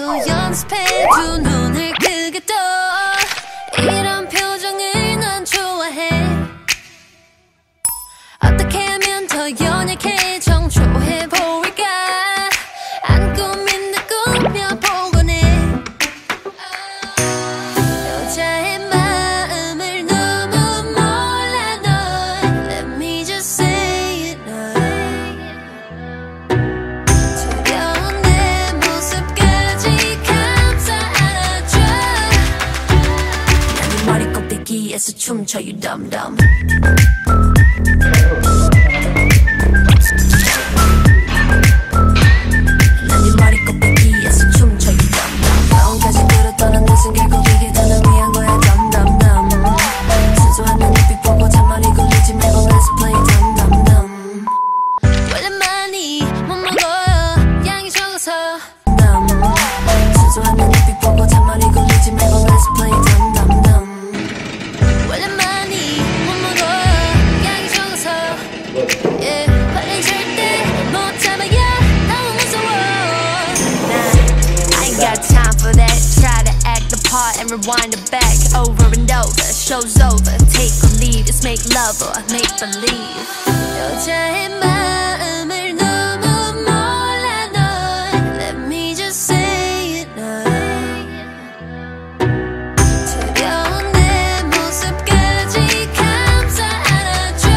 또 연습해 두 눈을 크게 떠 이런 표정을 난 좋아해 어떻게 하면 더 연약해 정초해 보일까 안 꾸민 듯 꾸며보곤 해 여자의 마음을 너무 몰라 넌 Let me just say it now 두려운 내 모습까지 감싸 안아줘 난 네 머리 꼭대기에서 춤춰 you dumb dumb and rewind it back over and over. Show's over, take or leave. Just make love or make believe. 여자의 마음을 너무 몰라 넌 Let me just say it now 두려운 내 모습까지 감싸 안아줘 난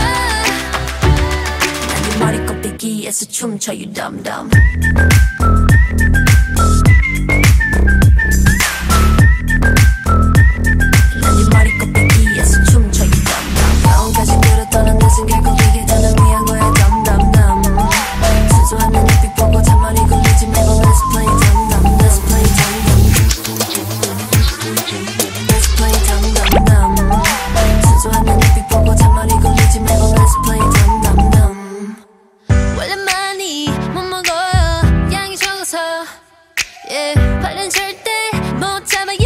네 머리 꼭대기에서 춤춰 you dumb dumb 발은 절대 못 참아야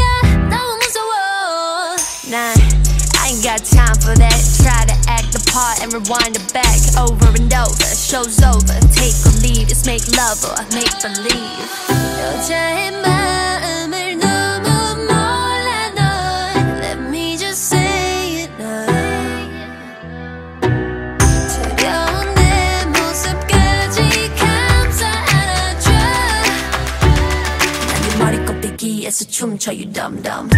너무 무서워 난 I ain't got time for that Try to act the part and rewind it back over and over Show's over, take or leave Just make love or make believe 여자의 마음을 너무 몰라 넌 Let me just say it now 두려운 내 모습까지 감싸 안아줘 머리 꼭대기에서 춤춰 you dumb dumb